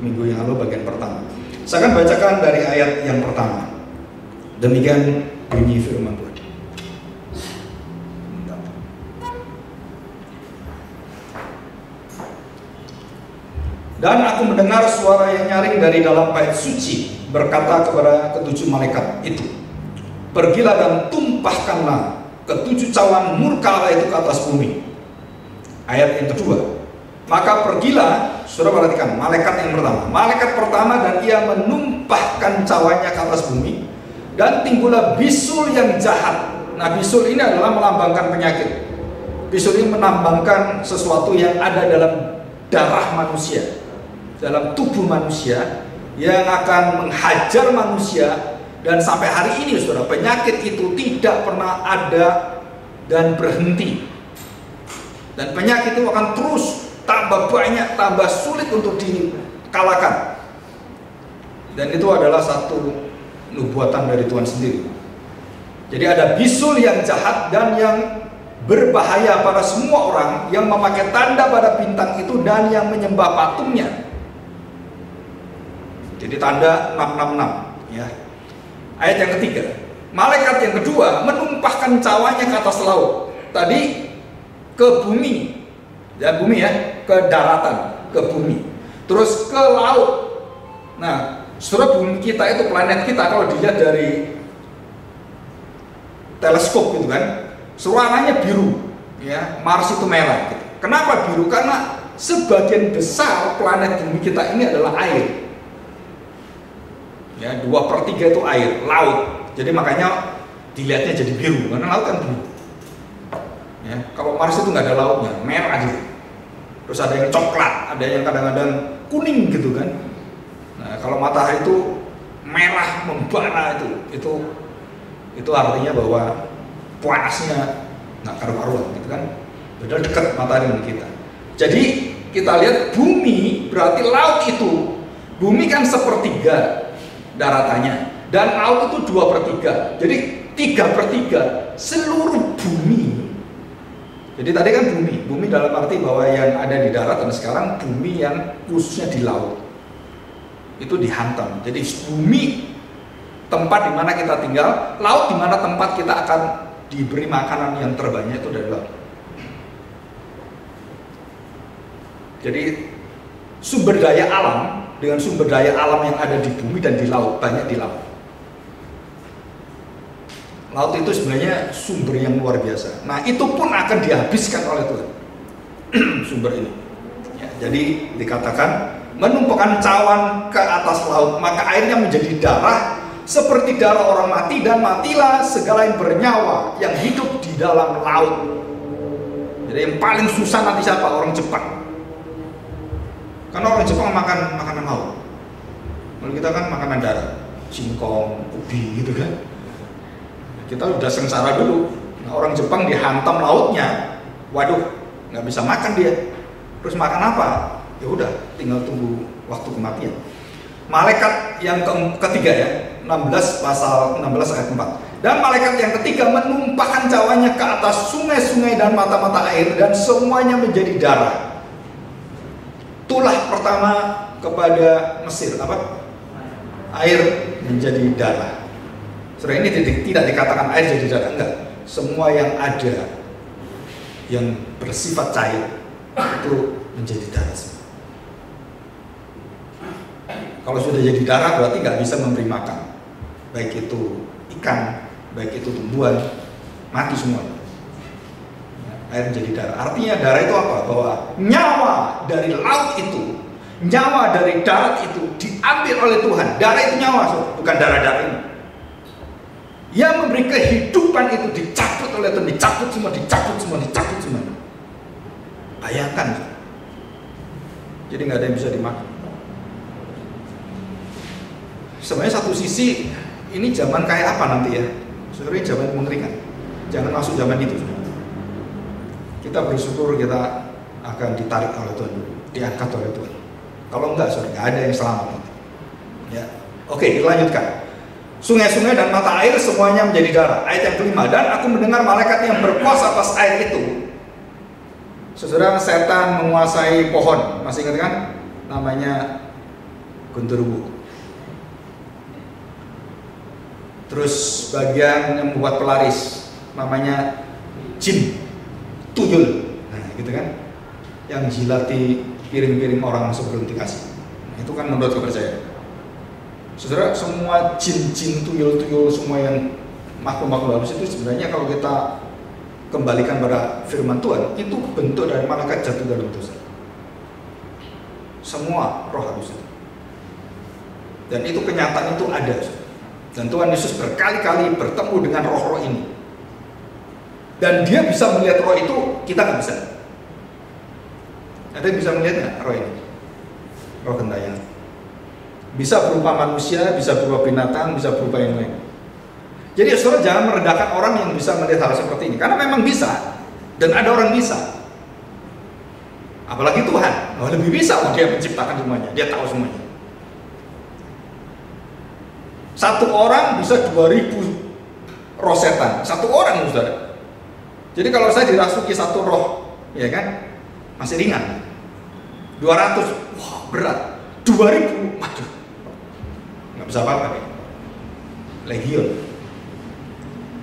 minggu yang lalu bagian pertama. Saya akan bacakan dari ayat yang pertama. Demikian bunyi firman Tuhan. Dan aku mendengar suara yang nyaring dari dalam bait suci berkata kepada ketujuh malaikat itu, pergilah dan tumpahkanlah ketujuh cawan murka Allah itu ke atas bumi. Ayat yang kedua, maka pergilah, saudara perhatikan, malaikat yang pertama. Malaikat pertama dan ia menumpahkan cawannya ke atas bumi, dan timbullah bisul yang jahat. Nah, bisul ini adalah melambangkan penyakit. Bisul ini melambangkan sesuatu yang ada dalam darah manusia, dalam tubuh manusia, yang akan menghajar manusia. Dan sampai hari ini, saudara, penyakit itu tidak pernah ada dan berhenti. Dan penyakit itu akan terus tambah banyak, tambah sulit untuk dikalahkan. Dan itu adalah satu nubuatan dari Tuhan sendiri. Jadi ada bisul yang jahat dan yang berbahaya pada semua orang yang memakai tanda pada bintang itu dan yang menyembah patungnya. Jadi tanda 666, ya. Ayat yang ketiga, malaikat yang kedua menumpahkan cawannya ke atas laut. Tadi ke bumi, ya bumi ya, ke daratan, ke bumi, terus ke laut. Nah, saudara, bumi kita itu, planet kita, kalau dilihat dari teleskop gitu kan, warnanya biru, ya. Mars itu merah. Gitu. Kenapa biru? Karena sebagian besar planet bumi kita ini adalah air. Ya, 2/3 itu air, laut. Jadi makanya dilihatnya jadi biru, karena laut kan biru. Ya, kalau Mars itu nggak ada lautnya, merah gitu. Terus ada yang coklat, ada yang kadang-kadang kuning gitu kan. Nah, kalau matahari itu merah membara itu artinya bahwa panasnya nggak karu-karuan gitu kan. Padahal dekat matahari dengan kita. Jadi kita lihat bumi berarti laut itu. Bumi kan 1/3 daratannya, dan laut itu 2/3. Jadi 3/3 seluruh bumi. Jadi tadi kan bumi dalam arti bahwa yang ada di darat, dan sekarang bumi yang khususnya di laut itu dihantam. Jadi bumi tempat di mana kita tinggal, laut di mana tempat kita akan diberi makanan yang terbanyak itu dari laut. Jadi sumber daya alam dengan sumber daya alam yang ada di bumi dan di laut, banyak di laut. Laut itu sebenarnya sumber yang luar biasa. Nah, itu pun akan dihabiskan oleh Tuhan. Sumber ini. Ya, jadi dikatakan menumpahkan cawan ke atas laut, maka airnya menjadi darah seperti darah orang mati, dan matilah segala yang bernyawa yang hidup di dalam laut. Jadi yang paling susah nanti siapa? Orang Jepang. Karena orang Jepang makan makanan laut. Kalau kita kan makanan darat, singkong, ubi gitu kan. Kita udah sengsara dulu. Nah, orang Jepang dihantam lautnya, waduh, nggak bisa makan dia. Terus makan apa? Ya udah, tinggal tunggu waktu kematian. Malaikat yang ketiga ya, 16 pasal 16 ayat 4. Dan malaikat yang ketiga menumpahkan cawannya ke atas sungai-sungai dan mata-mata air, dan semuanya menjadi darah. Tulah pertama kepada Mesir, apa? Air menjadi darah. Saudara, ini tidak dikatakan air jadi darah, enggak. Semua yang ada yang bersifat cair itu menjadi darah semua. Kalau sudah jadi darah berarti nggak bisa memberi makan, baik itu ikan, baik itu tumbuhan, mati semua. Air menjadi darah. Artinya darah itu apa? Bahwa nyawa dari laut itu, nyawa dari darat itu diambil oleh Tuhan. Darah itu nyawa, bukan darah-darah ini. Yang memberi kehidupan itu dicabut oleh Tuhan, dicabut semua. Bayangkan. Jadi nggak ada yang bisa dimakan. Sebenarnya satu sisi ini zaman kayak apa nanti ya? Sebenarnya zaman mengeringan. Jangan masuk zaman itu. Kita bersyukur kita akan ditarik oleh Tuhan, diangkat oleh Tuhan. Kalau enggak, sorry, nggak ada yang selamat. Ya, oke, kita lanjutkan. Sungai-sungai dan mata air semuanya menjadi darah. Ayat yang kelima, dan aku mendengar malaikat yang berkuasa atas air itu. Saudara, setan menguasai pohon, masih ingat kan? Namanya Gunturwu. Terus bagian yang membuat pelaris namanya jin, tuyul, nah gitu kan, yang jilati piring-piring orang sebelum dikasih. Nah, itu kan menurut kepercayaan. Saudara, semua jin-jin, tuyul-tuyul, semua yang makhluk-makhluk halus itu sebenarnya kalau kita kembalikan pada firman Tuhan, itu bentuk dari malaikat jatuh dalam dosa. Semua roh halus itu. Dan itu kenyataan itu ada. Dan Tuhan Yesus berkali-kali bertemu dengan roh-roh ini. Dan dia bisa melihat roh itu, kita nggak bisa. Ada yang bisa melihat nggak roh ini? Roh gentayangan. Bisa berupa manusia, bisa berupa binatang, bisa berupa yang lain. Jadi saudara jangan merendahkan orang yang bisa melihat hal seperti ini. Karena memang bisa. Dan ada orang bisa. Apalagi Tuhan. Oh, lebih bisa, dia menciptakan semuanya. Dia tahu semuanya. Satu orang bisa 2000 roh setan. Satu orang, saudara. Jadi kalau saya dirasuki satu roh, ya kan, masih ringan. 200, wah berat. 2000, waduh, nggak bisa apa-apa. Legion.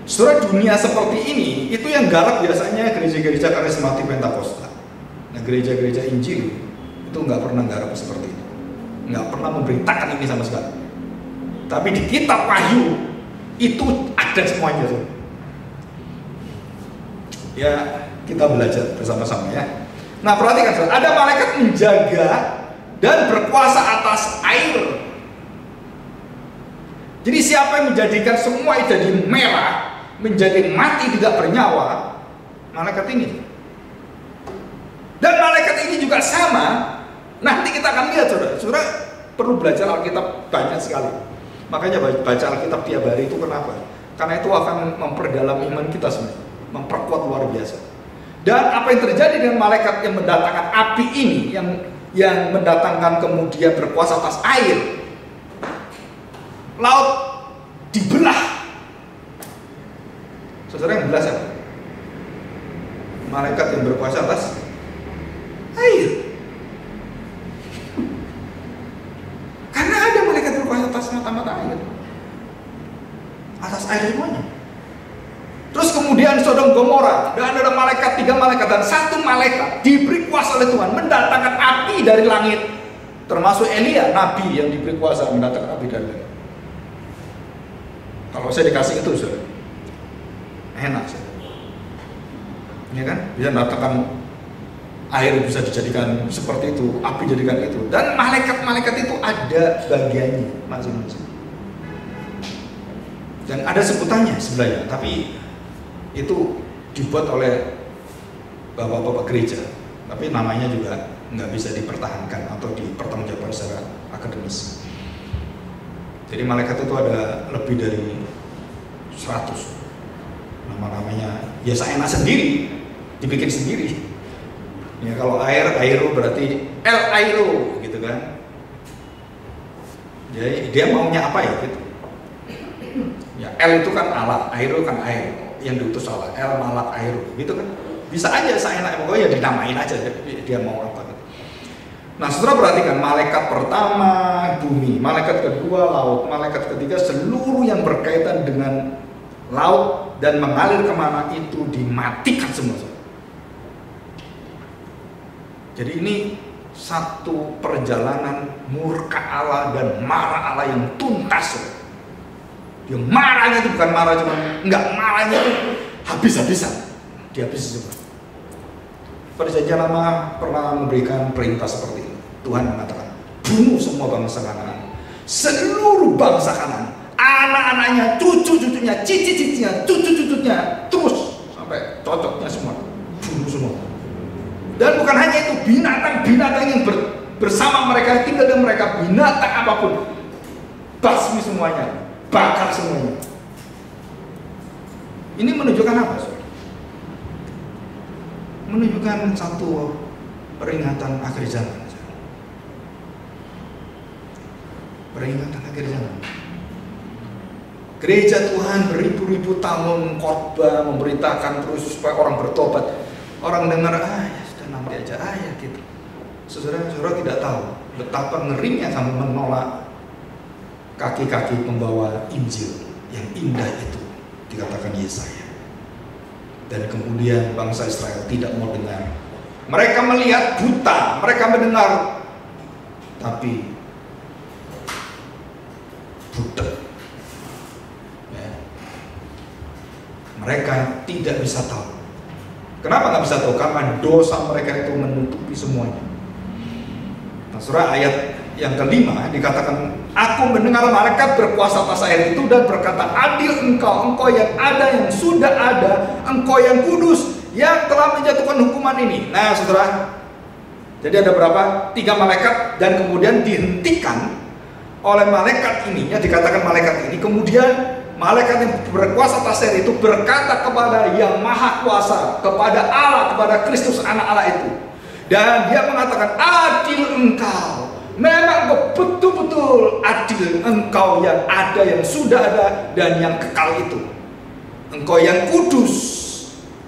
Saudara, dunia seperti ini, itu yang garap biasanya gereja-gereja karismatik Pentakosta. Nah, gereja-gereja Injil itu nggak pernah garap seperti itu. Nggak pernah memberitakan ini sama sekali. Tapi di kitab Wahyu itu ada semuanya. Ya, kita belajar bersama-sama ya. Nah, perhatikan, ada malaikat menjaga dan berkuasa atas air. Jadi siapa yang menjadikan semua itu jadi merah, menjadi mati tidak bernyawa? Malaikat ini. Dan malaikat ini juga sama. Nanti kita akan lihat, saudara. Saudara perlu belajar Alkitab banyak sekali. Makanya baca Alkitab tiap hari itu kenapa? Karena itu akan memperdalam iman kita sebenarnya, memperkuat luar biasa. Dan apa yang terjadi dengan malaikat yang mendatangkan api ini, yang mendatangkan kemudian berkuasa atas air, laut dibelah. Saudara, yang belah siapa? Malaikat yang berkuasa atas air. Karena ada malaikat berkuasa atas mata-mata air, atas air semuanya. Terus kemudian Sodom Gomora, dan ada malaikat, 3 malaikat dan 1 malaikat diberi kuasa oleh Tuhan mendatangkan api dari langit. Termasuk Elia, nabi yang diberi kuasa mendatangkan api dari langit. Kalau saya dikasih itu, saudara, enak saudara. Ya kan? Bisa mendatangkan air, bisa dijadikan seperti itu, api jadikan itu. Dan malaikat-malaikat itu ada bagiannya masing-masing. Dan ada sebutannya sebenarnya, tapi itu dibuat oleh bapak-bapak gereja. Tapi namanya juga nggak bisa dipertahankan atau dipertanggungjawabkan secara akademis. Jadi malaikat itu ada lebih dari 100 nama-namanya. Ya saya enak sendiri, dibikin sendiri. Ya kalau airo berarti El Airo gitu kan. Jadi dia maunya apa ya gitu. Ya El itu kan Allah, Airo kan air, yang diutus Allah, El Malak Airo gitu kan. Bisa aja saya enak, pokoknya dinamain aja dia mau apa gitu. Nah, saudara perhatikan, malaikat pertama bumi, malaikat kedua laut, malaikat ketiga seluruh yang berkaitan dengan laut dan mengalir kemana itu dimatikan semua. Jadi ini satu perjalanan murka Allah dan marah Allah yang tuntas. Dia marahnya itu bukan marah cuma, enggak, marahnya itu habis-habisan, dihabisi semua. Perjanjian Lama pernah memberikan perintah seperti ini. Tuhan mengatakan, bunuh semua bangsa Kanaan, seluruh bangsa Kanaan, anak-anaknya, cucu-cucunya, cici-cicinya, cucu-cucunya, terus sampai cocoknya semua, bunuh semua. Dan bukan hanya itu, binatang-binatang yang bersama mereka, tinggal dengan mereka, binatang apapun, basmi semuanya, bakar semuanya. Ini menunjukkan apa, saudara? Menunjukkan satu peringatan akhir zaman. Peringatan akhir zaman. Gereja Tuhan beribu-ribu tahun khotbah memberitakan terus supaya orang bertobat. Orang dengar, ya sudah nanti aja, ya gitu. Saudara tidak tahu betapa ngerinya kamu menolak kaki-kaki pembawa Injil yang indah itu, dikatakan Yesaya. Dan kemudian bangsa Israel tidak mau dengar. Mereka melihat buta, mereka mendengar tapi buta. Ya. Mereka tidak bisa tahu. Kenapa nggak bisa tahu? Karena dosa mereka itu menutupi semuanya. Nah, surah ayat yang kelima dikatakan, aku mendengar malaikat berkuasa atas air itu dan berkata, adil engkau, engkau yang ada, yang sudah ada, engkau yang kudus, yang telah menjatuhkan hukuman ini. Nah saudara, jadi ada berapa? 3 malaikat, dan kemudian dihentikan oleh malaikat ini, ya dikatakan malaikat ini, kemudian malaikat yang berkuasa atas air itu berkata kepada yang maha kuasa, kepada Allah, kepada Kristus anak Allah itu, dan dia mengatakan, adil engkau, memang betul-betul adil engkau yang ada, yang sudah ada, dan yang kekal itu. Engkau yang kudus,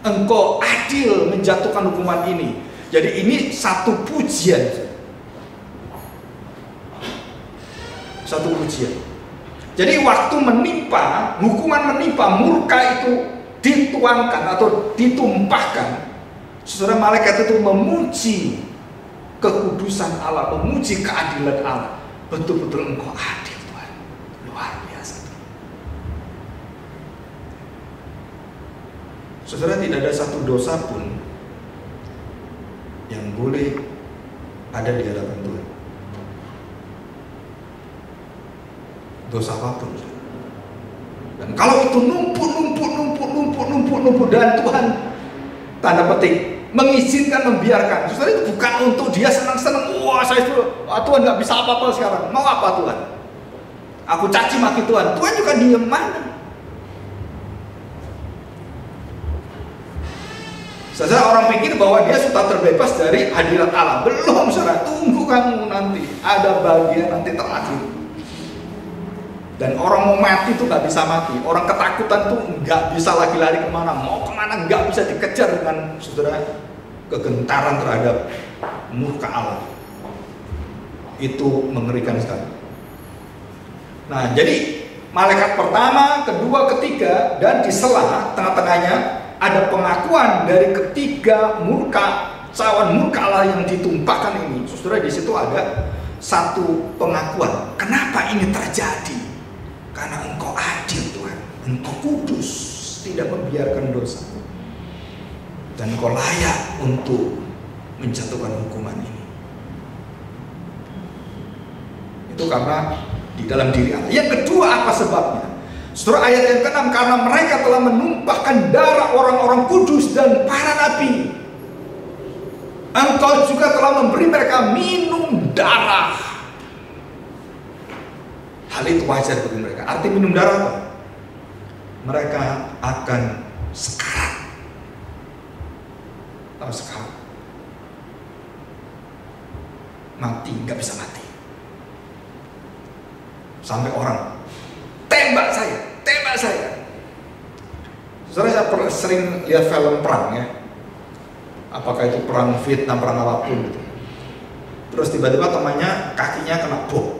engkau adil menjatuhkan hukuman ini. Jadi ini satu pujian. Satu pujian. Jadi waktu menimpa, hukuman menimpa, murka itu dituangkan atau ditumpahkan, saudara, malaikat itu memuji kekudusan Allah, memuji keadilan Allah. Betul-betul engkau adil Tuhan, luar biasa. Saudara, tidak ada satu dosa pun yang boleh ada di hadapan Tuhan. Dosa apapun. Dan kalau itu numpuk dan Tuhan tanda petik mengizinkan, membiarkan, saudara, itu bukan untuk dia senang-senang. Wah, Tuhan nggak bisa apa-apa sekarang. Mau apa Tuhan? Aku caci maki Tuhan. Tuhan juga diem mana? Saudara, orang pikir bahwa dia sudah terbebas dari hadirat Allah. Belum, saudara. Tunggu kamu nanti. Ada bagian nanti terakhir. Dan orang mau mati itu nggak bisa mati. Orang ketakutan tuh nggak bisa lagi lari kemana. Mau kemana nggak bisa dikejar dengan, saudara, kegentaran terhadap murka Allah. Itu mengerikan sekali. Nah, jadi malaikat pertama, kedua, ketiga, dan di sela tengah-tengahnya ada pengakuan dari ketiga cawan murka Allah yang ditumpahkan ini. Saudara, di situ ada satu pengakuan. Kenapa ini terjadi? Karena engkau adil Tuhan, engkau kudus, tidak membiarkan dosa, dan engkau layak untuk menjatuhkan hukuman ini. Itu karena di dalam diri Allah. Yang kedua, apa sebabnya? Saudara, ayat yang ke-6, karena mereka telah menumpahkan darah orang-orang kudus dan para nabi, engkau juga telah memberi mereka minum darah. Hal itu wajar bagi mereka. Arti minum darah apa? Mereka akan sekarat. Tahu sekarat? Mati, nggak bisa mati. Sampai orang tembak saya. Saudara, saya sering lihat film perang ya. Apakah itu perang Vietnam, perang apapun gitu. Terus tiba-tiba temannya kakinya kena bom,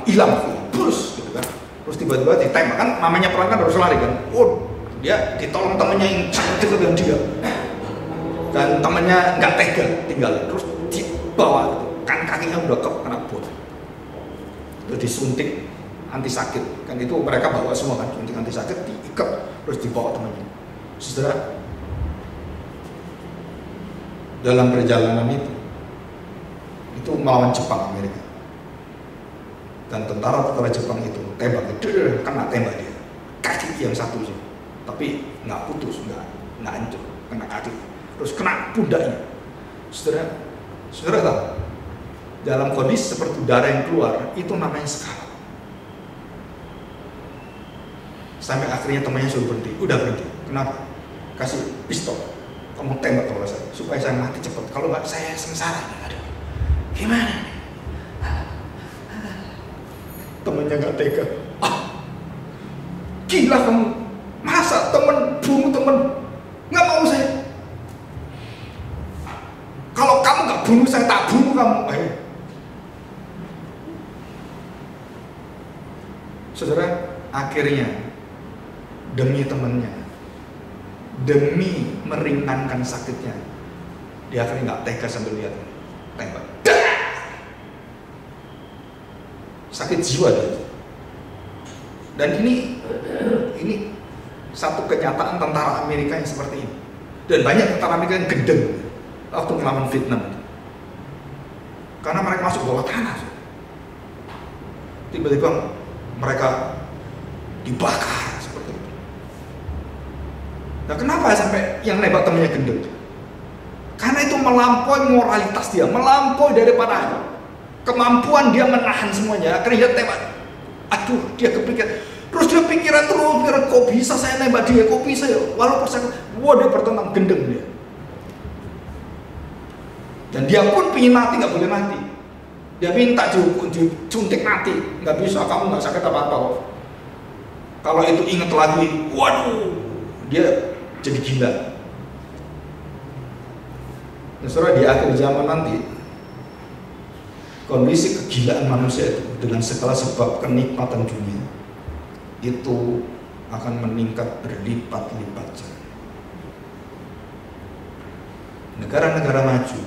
hilang. Terus gitu kan. Terus tiba-tiba ditembak, kan namanya perang kan harus lari kan. Oh, dia ditolong temannya yang cantik dengan dia. Dan temannya nggak tega tinggal. Terus dibawa gitu. Kan kakinya udah kena bom. Terus disuntik anti sakit. Kan itu mereka bawa semua kan, suntik anti sakit, diikat terus dibawa temannya. Saudara, dalam perjalanan itu melawan Jepang, Amerika. Dan tentara Jepang itu tembak, kena tembak dia, kaki yang satu sih, tapi nggak putus, nggak hancur, kena kaki, terus kena pundaknya. Saudara tahu, dalam kondisi seperti darah yang keluar, itu namanya sekarat. Sampai akhirnya temannya suruh berhenti, udah berhenti. Kenapa? Kasih pistol, kamu tembak kalau saya, supaya saya mati cepat. Kalau nggak saya sengsara. Aduh, gimana? Temennya nggak tega. Gila kamu, masa bunuh temen? Nggak mau saya. Kalau kamu nggak bunuh saya, tak bunuh kamu. Saudara, akhirnya demi temannya, demi meringankan sakitnya, dia akhirnya nggak tega sambil lihat, tembak. Sakit jiwa dia. Dan ini satu kenyataan tentara Amerika yang seperti ini. Dan banyak tentara Amerika yang gendeng waktu melawan Vietnam. Karena mereka masuk bawah tanah. Tiba-tiba mereka dibakar seperti itu. Nah, kenapa sampai yang nembak temannya gendeng? Karena itu melampaui moralitas dia, melampaui daripada kemampuan dia menahan semuanya. Akhirnya dia tembak. Aduh, dia kepikiran. Terus dia pikiran, kok bisa saya nembak dia, kok bisa ya? Walaupun saya, dia bertentang, gendeng dia. Dan dia pun pingin mati, nggak boleh mati. Dia minta disuntik mati, nggak bisa, kamu nggak sakit apa-apa kok. Kalau itu ingat lagi, waduh, dia jadi gila. Nah, saudara, di akhir zaman nanti, kondisi kegilaan manusia itu dengan segala sebab kenikmatan dunia itu akan meningkat berlipat-lipat. Negara-negara maju,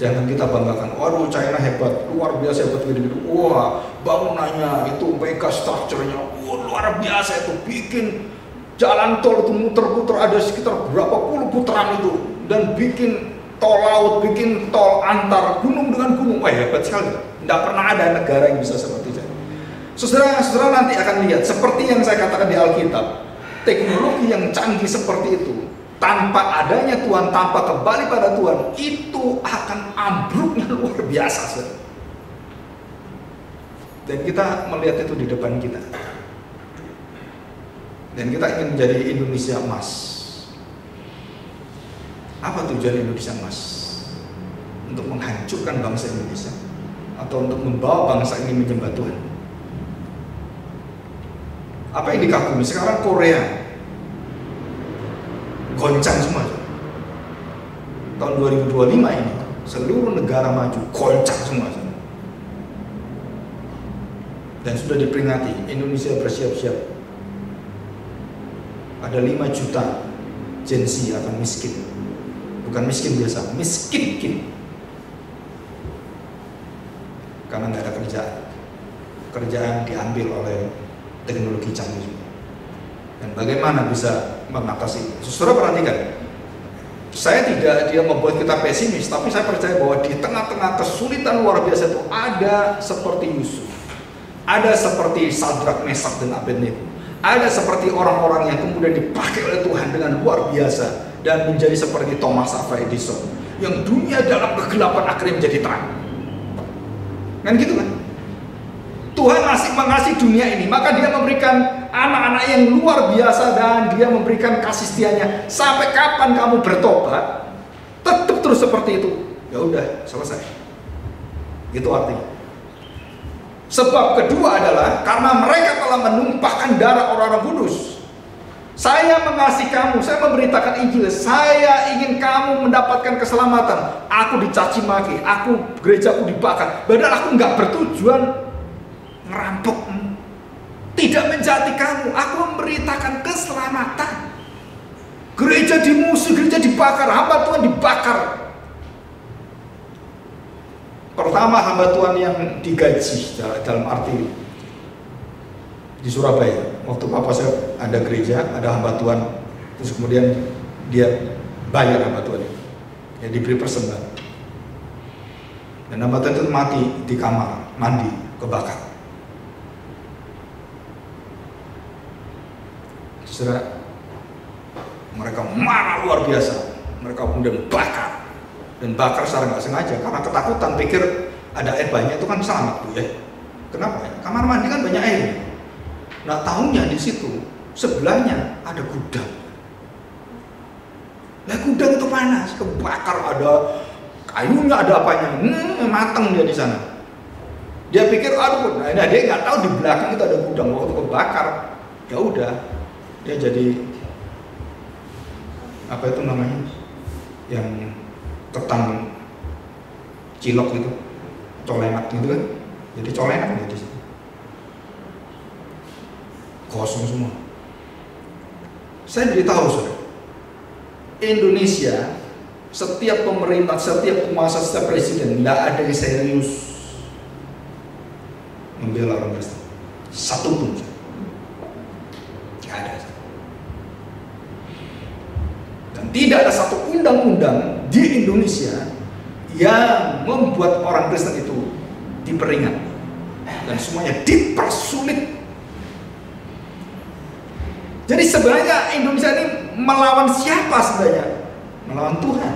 jangan kita banggakan, waduh China hebat, luar biasa hebat gitu-gitu. Wah, bangunannya itu mega structure-nya, luar biasa itu, bikin jalan tol itu muter-muter ada sekitar berapa puluh putaran itu, dan bikin tol laut, bikin tol antar gunung dengan gunung. Wah, hebat sekali. Tidak pernah ada negara yang bisa seperti itu. Saudara nanti akan lihat, seperti yang saya katakan di Alkitab, teknologi yang canggih seperti itu, tanpa adanya Tuhan, tanpa kembali pada Tuhan, itu akan ambruknya luar biasa. Saudara. Dan kita melihat itu di depan kita. Dan kita ingin menjadi Indonesia emas. Apa tujuan Indonesia emas? Untuk menghancurkan bangsa Indonesia, atau untuk membawa bangsa ini menyembah Tuhan? Apa yang dikagumi? Sekarang Korea goncang semua. Tahun 2025 ini seluruh negara maju goncang semua. Dan sudah diperingati, Indonesia bersiap-siap. Ada 5 juta Gen Z akan miskin. Bukan miskin biasa, miskin. Karena nggak ada kerjaan. Kerjaan diambil oleh teknologi canggih. Dan bagaimana bisa mengatasi? Saudara perhatikan, saya tidak dia membuat kita pesimis, tapi saya percaya bahwa di tengah-tengah kesulitan luar biasa itu ada seperti Yusuf, ada seperti Sadrak, Mesak, dan Abednego, ada seperti orang-orang yang kemudian dipakai oleh Tuhan dengan luar biasa, dan menjadi seperti Thomas Alva Edison, yang dunia dalam kegelapan akhirnya menjadi terang. Kan gitu kan? Tuhan masih mengasihi dunia ini, maka dia memberikan anak-anak yang luar biasa, dan dia memberikan kasih setianya. Sampai kapan kamu bertobat, tetap terus seperti itu, ya udah selesai. Itu artinya. Sebab kedua adalah karena mereka telah menumpahkan darah orang-orang kudus. Saya mengasihi kamu, saya memberitakan Injil, saya ingin kamu mendapatkan keselamatan. Aku dicaci maki, gerejaku dibakar. Padahal aku nggak bertujuan ngerampok, tidak menjati kamu. Aku memberitakan keselamatan. Gereja dimusuh, gereja dibakar, hamba Tuhan dibakar. Pertama, hamba Tuhan yang digaji, dalam arti di Surabaya, waktu papa saya ada gereja, ada hamba Tuhan, terus kemudian dia bayar hamba Tuhan, ya diberi persembahan. Dan hamba Tuhan itu mati di kamar mandi, kebakar. Saudara, mereka marah luar biasa, mereka kemudian bakar, dan bakar secara nggak sengaja karena ketakutan, pikir ada air banyak itu kan selamat tuh ya. Kenapa? Kamar mandi kan banyak air. Nah, tahunya di situ sebelahnya ada gudang. Nah, gudang itu panas, kebakar, ada kayunya, ada apanya, mateng dia di sana. Dia pikir, aduh, nah dia nggak tahu di belakang itu ada gudang. Waktu kebakar, ya udah, dia jadi apa itu namanya, yang ketan cilok gitu, colenak gitu kan, jadi colenak dia di situ. kosong semua. Saya beritahu saudara, Indonesia, setiap pemerintah, setiap penguasa, setiap presiden, tidak ada yang serius membela orang Kristen. Satu pun, tidak ada. Dan tidak ada satu undang-undang di Indonesia yang membuat orang Kristen itu diperingat, dan semuanya dipersulit. Jadi sebenarnya Indonesia ini melawan siapa sebenarnya? Melawan Tuhan.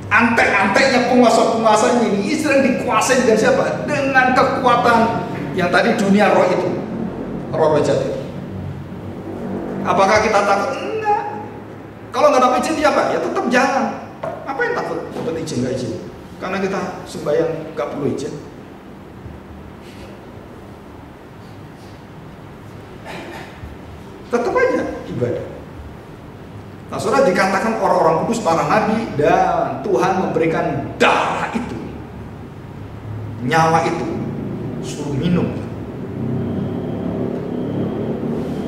Antek-anteknya penguasa-penguasanya ini Israel dikuasai dengan siapa? Dengan kekuatan yang tadi dunia roh itu, roh jahat itu. Apakah kita takut? Enggak. Kalau nggak dapat izin siapa? Ya tetap jalan. Apa yang takut dapat izin nggak izin? Karena kita sembahyang nggak perlu izin. Tetap aja ibadah. Nah, saudara, dikatakan orang-orang kudus, para nabi, dan Tuhan memberikan darah itu, nyawa itu, suruh minum.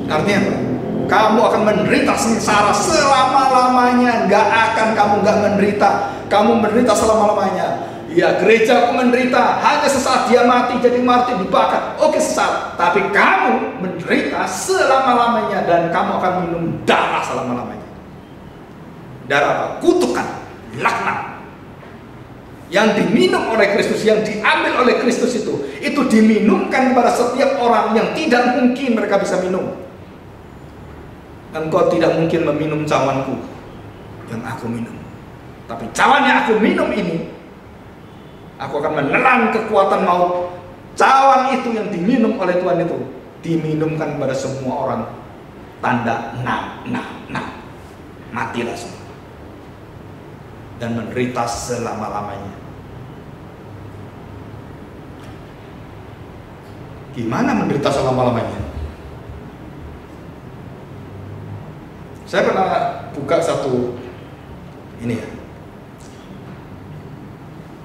Artinya apa? Kamu akan menderita sengsara selama-lamanya. Kamu nggak menderita. Kamu menderita selama-lamanya. Ya, gereja menderita, hanya sesaat dia mati, jadi martir, dibakar. Oke, sesaat. Tapi kamu menderita selama-lamanya, dan kamu akan minum darah selama-lamanya. Darah apa? Kutukan, laknat. Yang diminum oleh Kristus, yang diambil oleh Kristus itu diminumkan kepada setiap orang yang tidak mungkin mereka bisa minum. Engkau tidak mungkin meminum cawanku yang aku minum. Tapi cawan yang aku minum ini, aku akan menelan kekuatan maut. Cawan itu yang diminum oleh Tuhan itu diminumkan kepada semua orang. Tanda matilah semua dan menderita selama-lamanya. Gimana menderita selama-lamanya? Saya pernah buka satu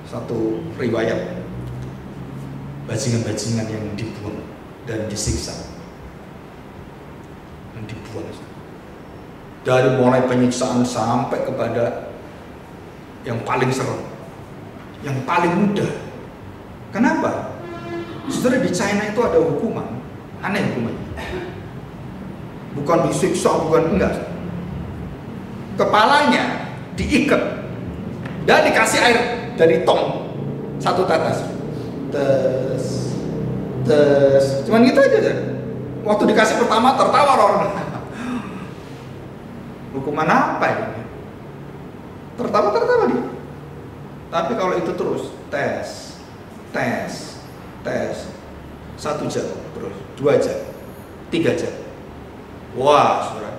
satu riwayat bajingan-bajingan yang dibuang dan disiksa, yang dibuang dari mulai penyiksaan sampai kepada yang paling serem, yang paling mudah. Kenapa? Saudara, di China itu ada hukuman aneh, hukumannya bukan disiksa, bukan, enggak. Kepalanya diikat dan dikasih air dari tong satu tetes, cuman gitu aja. Waktu dikasih pertama tertawa orang. Hukuman apa ini? Tertawa dia. Tapi kalau itu terus tes 1 jam, terus 2 jam, 3 jam. Wah, saudara.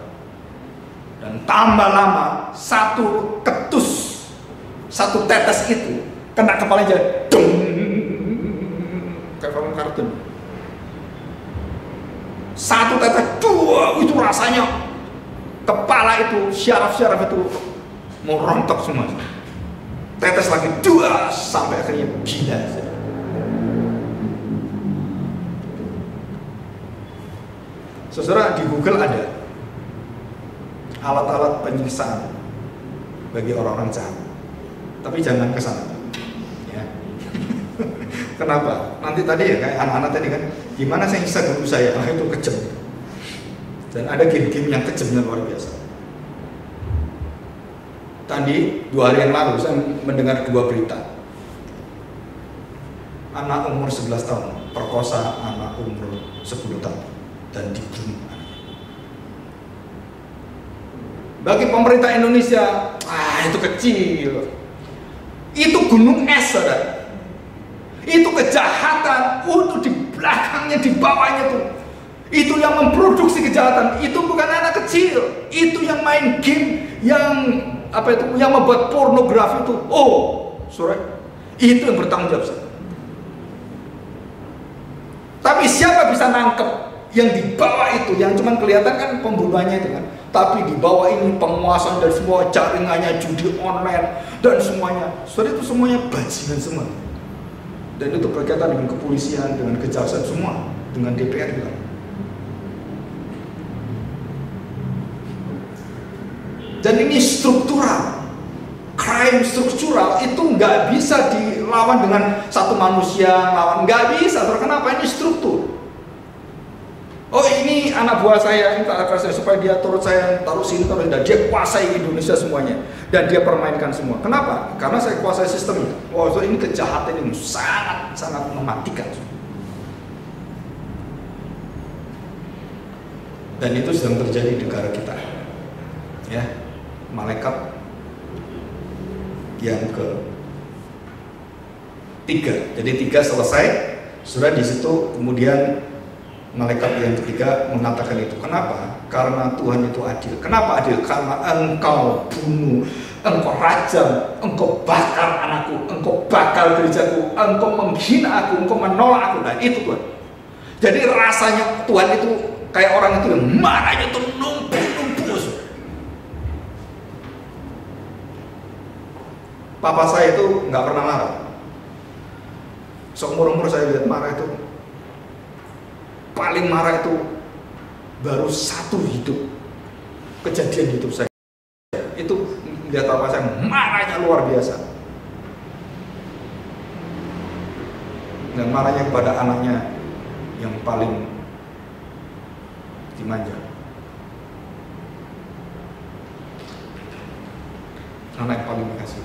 Dan tambah lama, satu ketus, satu tetes itu kena kepalanya aja, dung, kayak film kartun. Satu tetes, itu rasanya kepala itu, syaraf-syaraf itu mau rontok semua. Tetes lagi, sampai akhirnya gila. Saudara, di Google ada alat-alat penyiksaan bagi orang-orang jahat. Tapi jangan ke sana. Ya. Kenapa? Nanti tadi ya kayak anak-anak tadi kan, gimana saya nyiksa guru saya? Itu kejam. Dan ada game-game yang kejamnya luar biasa. Tadi 2 hari yang lalu saya mendengar 2 berita. Anak umur 11 tahun perkosa anak umur 10 tahun dan dibunuh. Bagi pemerintah Indonesia, itu kecil. Itu gunung es, saudara. Itu kejahatan. Itu di belakangnya, di bawahnya tuh. Itu yang memproduksi kejahatan. Itu bukan anak kecil. Itu yang main game, yang membuat pornografi itu. Saudara, itu yang bertanggung jawab, saudara. Tapi siapa bisa nangkep yang di bawah itu, yang cuma kelihatan kan pembunuhannya itu kan, tapi di bawah ini penguasaan dan semua jaringannya, judi online dan semuanya. Saudara, itu semuanya bajingan semua. Dan itu berkaitan dengan kepolisian, dengan kejaksaan semua. dengan DPR juga. Dan ini struktural. Crime struktural itu nggak bisa dilawan dengan satu manusia lawan, nggak bisa. Kenapa? Ini struktur. Oh, ini anak buah saya, ini tak saya supaya dia turut saya taruh sini, taruh sini. Dia kuasai Indonesia semuanya dan dia permainkan semua. Kenapa? Karena saya kuasai sistemnya. Oh, so ini kejahatan ini sangat mematikan. Dan itu sedang terjadi di negara kita. Ya, malaikat yang ketiga. Jadi 3 selesai, sudah di situ kemudian malaikat yang ketiga mengatakan itu. Kenapa? Karena Tuhan itu adil. Kenapa adil? Karena engkau bunuh, engkau rajam, engkau bakar anakku, engkau bakar gerejaku, engkau menghina aku, engkau menolak aku. Nah itu Tuhan. Jadi rasanya Tuhan itu kayak orang itu yang marahnya tuh numpuk. Papa saya itu nggak pernah marah. Seumur-umur saya lihat marah itu, paling marah itu baru satu hidup kejadian hidup saya. Itu lihat papa saya marahnya luar biasa. Dan marahnya kepada anaknya yang paling dimanja. Anak yang paling dikasih.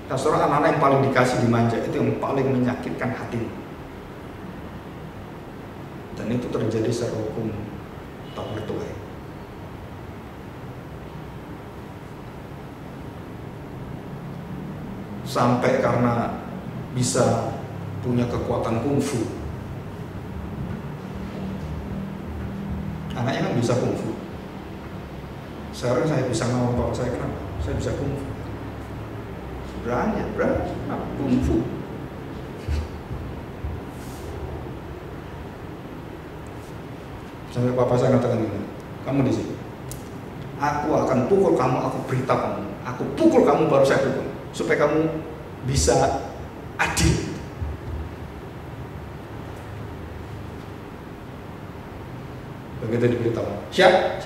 Nah, seorang anak yang paling dikasih dimanja itu yang paling menyakitkan hati. Dan itu terjadi secara hukum tak bertuai. Sampai karena bisa punya kekuatan kungfu. Anaknya kan bisa kungfu. Sekarang saya bisa ngomong bapak saya, kenapa? Saya bisa kungfu. Berani, kungfu. Sampai papa saya katakan ini, kamu di sini, aku akan pukul kamu, aku beritahu kamu, aku pukul kamu baru saya pukul, supaya kamu bisa adil. Begitu diberitahu, siap.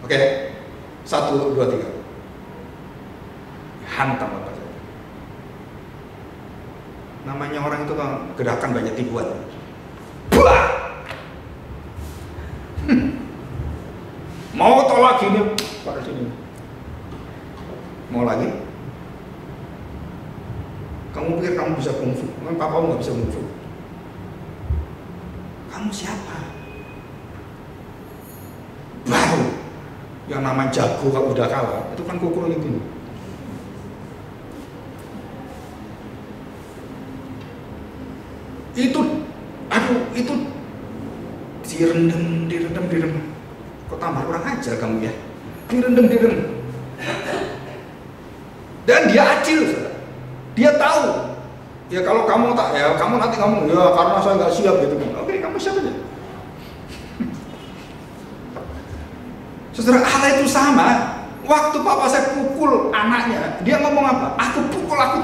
Oke, 1, 2, 3. Hantam apa saja. Namanya orang itu kan gerakan banyak tipuan. Buah! Mau tolak gini pada sini. Mau lagi? Kamu pikir kamu bisa kungfu? Memang papamu nggak bisa kungfu. Kamu siapa? Baru yang namanya jago kalau udah kalah itu kan kukurnya gini. Itu direndam. Kok tambah kurang ajar kamu ya? Direndam. Dan dia adil, saudara. Dia tahu. Ya kalau kamu tak, ya kamu nanti ngomong, ya karena saya nggak siap gitu. Oke, kamu siap aja. Saudara, Allah itu sama. Waktu papa saya pukul anaknya, dia ngomong apa? Aku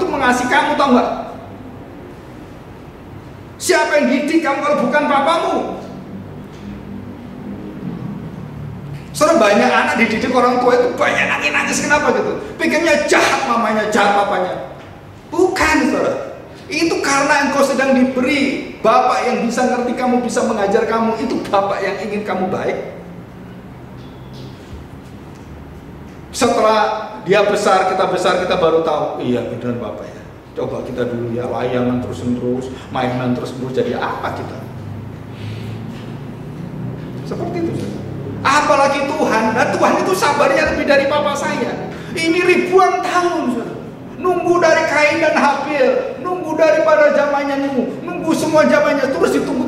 tuh mengasihi kamu, tau nggak? Siapa yang didik kamu kalau bukan papamu? Saudara, banyak anak dididik orang tua itu banyak nangis kenapa gitu? Pikirnya jahat mamanya, jahat papanya. Bukan, saudara. Itu karena engkau sedang diberi bapak yang bisa ngerti kamu, bisa mengajar kamu. Itu bapak yang ingin kamu baik. Setelah dia besar, kita baru tahu, iya benar bapak ya. Coba kita dulu ya layangan terus, mainan terus, jadi apa kita? Seperti itu. Apalagi Tuhan, dan Tuhan itu sabarnya lebih dari papa saya. Ini ribuan tahun, nunggu dari Kain dan Habil, nunggu daripada zamannya nunggu semua zamannya, terus ditunggu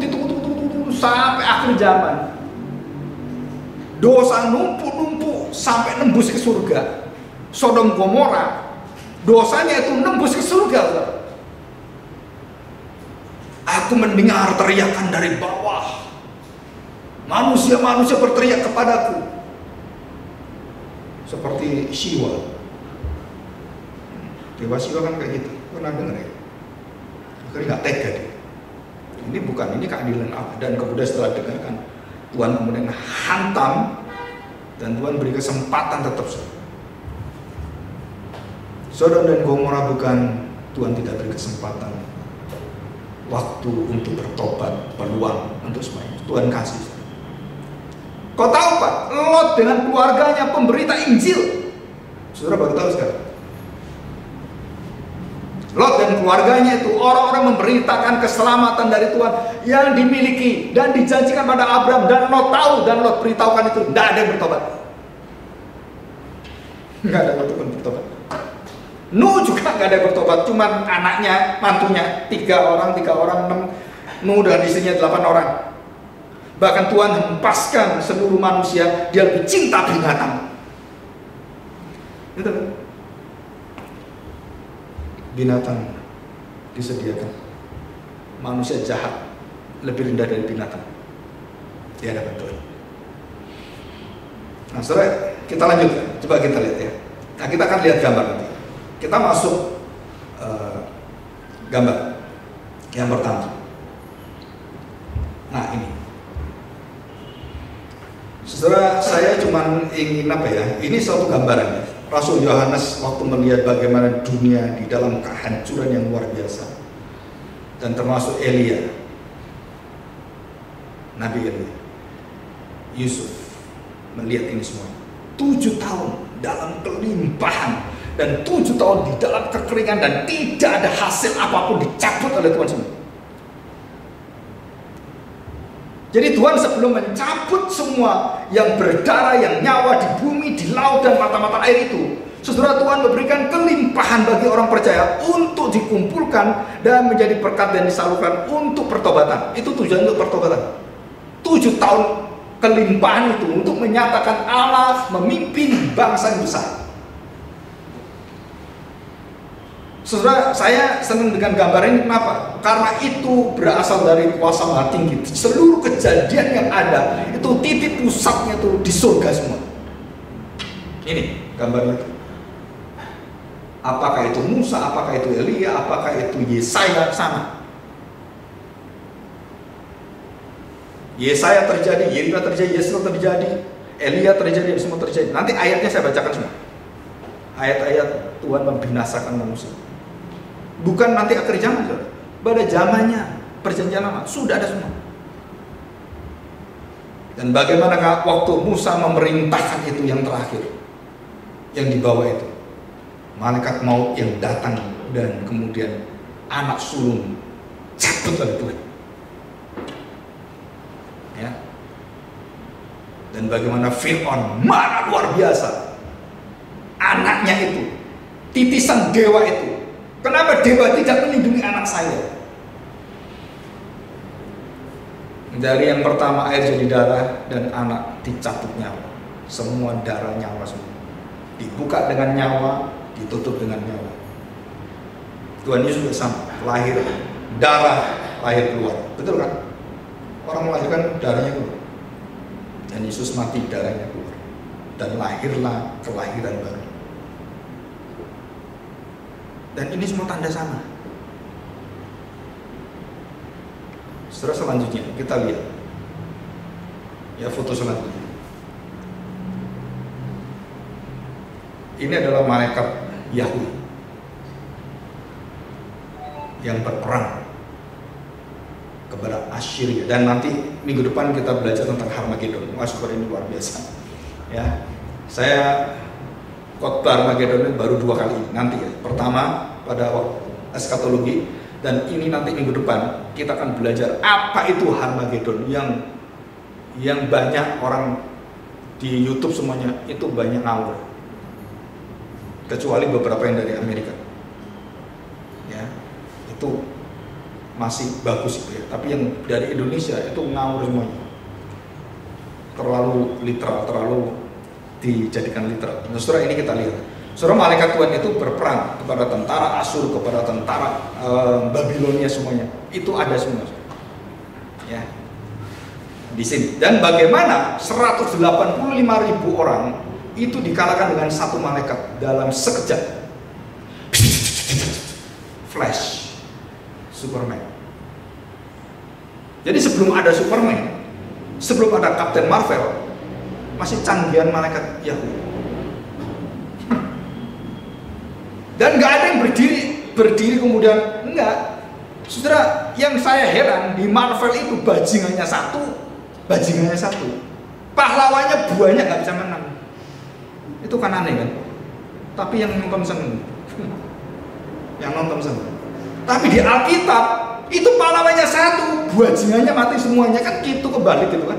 sampai akhir zaman. Dosa numpuk sampai nembus ke surga. Sodom Gomora, dosanya itu nembus ke surga. Aku mendengar teriakan dari bawah. Manusia berteriak kepadaku. Seperti Siwa. Dewa Siwa kan kayak gitu. Pernah dengar ya? Akhirnya gak tega dia. ini bukan, ini keadilan Allah. Dan kemudian setelah dengarkan, Tuhan kemudian hantam dan Tuhan beri kesempatan tetap. Sodom dan Gomora bukan Tuhan tidak beri kesempatan, waktu untuk bertobat, peluang untuk semuanya. Tuhan kasih. Kau tahu Pak, Lot dengan keluarganya pemberita Injil. Saudara baru tahu sekarang. Lot dan keluarganya itu orang-orang memberitakan keselamatan dari Tuhan yang dimiliki dan dijanjikan pada Abraham, dan Lot tahu dan Lot beritahukan itu. Tidak ada yang bertobat. Tidak ada yang bertobat. Nuh juga nggak ada yang bertobat, cuman anaknya, mantunya, 3 orang, 6. Nuh dan istrinya 8 orang. Bahkan Tuhan hempaskan seluruh manusia, dia lebih cinta binatang. Gitu kan? Binatang disediakan. Manusia jahat lebih rendah dari binatang di hadapan Tuhan. Nah, saudara, kita lanjutkan. Coba kita lihat ya. Nah, kita akan lihat gambar nanti. Kita masuk gambar yang pertama. Nah, ini. Saudara, saya cuma ingin apa ya? Ini suatu gambaran. Rasul Yohanes waktu melihat bagaimana dunia di dalam kehancuran yang luar biasa, dan termasuk Elia, Nabi Elia, Yusuf melihat ini semua. 7 tahun dalam kelimpahan dan 7 tahun di dalam kekeringan, dan tidak ada hasil apapun, dicabut oleh Tuhan semua. Jadi Tuhan sebelum mencabut semua yang berdarah, yang nyawa di bumi, di laut, dan mata-mata air itu, saudara, Tuhan memberikan kelimpahan bagi orang percaya untuk dikumpulkan dan menjadi berkat dan disalurkan untuk pertobatan. Itu tujuan untuk pertobatan. 7 tahun kelimpahan itu untuk menyatakan Allah memimpin bangsa yang besar. Saudara, saya senang dengan gambar ini. Kenapa? Karena itu berasal dari kuasa Maha Tinggi. Seluruh kejadian yang ada itu titik pusatnya itu di surga semua. Ini gambarnya. Apakah itu Musa, apakah itu Elia, apakah itu Yesaya, sama. Yesaya terjadi, Yeremia terjadi, Yesaya terjadi, Elia terjadi, semua terjadi. Nanti ayatnya saya bacakan semua. Ayat-ayat Tuhan membinasakan manusia. Bukan nanti akhir zaman, saudara. Pada zamannya perjanjian lama sudah ada semua. Dan bagaimana waktu Musa memerintahkan itu yang terakhir, yang dibawa itu, malaikat maut yang datang, dan kemudian anak sulung cabut oleh Tuhan. Ya. Dan bagaimana Fir'aun marah luar biasa. Anaknya itu, titisan dewa itu. Kenapa dewa tidak melindungi anak saya? Dari yang pertama air jadi darah, dan anak dicabut nyawa. Semua darah nyawa semua. Dibuka dengan nyawa, ditutup dengan nyawa. Tuhan Yesus juga sama, lahir darah, lahir keluar. Betul kan? Orang melahirkan darahnya keluar, dan Yesus mati darahnya keluar, dan lahirlah kelahiran baru. Dan ini semua tanda sama. Setelah selanjutnya kita lihat ya foto selanjutnya. Ini adalah malaikat Yahweh yang berperang kepada Assyria, dan nanti minggu depan kita belajar tentang Harmagedon. Wah, super, ini luar biasa. Ya, saya khotbah Harmagedon ini baru 2 kali nanti ya. Pertama pada eskatologi, dan ini nanti minggu depan kita akan belajar apa itu Harmagedon yang banyak orang di YouTube semuanya itu banyak ngawur, kecuali beberapa yang dari Amerika. Ya, itu masih bagus itu ya. Tapi yang dari Indonesia itu ngawur semuanya. Terlalu literal, terlalu dijadikan literal. Nah, saudara, ini kita lihat. Saudara, malaikat Tuhan itu berperang kepada tentara Asyur, kepada tentara Babilonia, semuanya. Itu ada semua. Ya. Di sini. Dan bagaimana 185.000 orang itu dikalahkan dengan satu malaikat dalam sekejap. Flash. Superman. Jadi sebelum ada Superman, sebelum ada Captain Marvel, masih canggihan malaikat Yahweh. Dan nggak ada yang berdiri kemudian, enggak. Saudara, yang saya heran di Marvel itu bajingannya satu, pahlawannya banyak, nggak bisa menang. Itu kan aneh kan? Tapi yang nonton seneng, Tapi di Alkitab itu pahlawannya satu, bajingannya mati semuanya, kan gitu, kebalik gitu kan?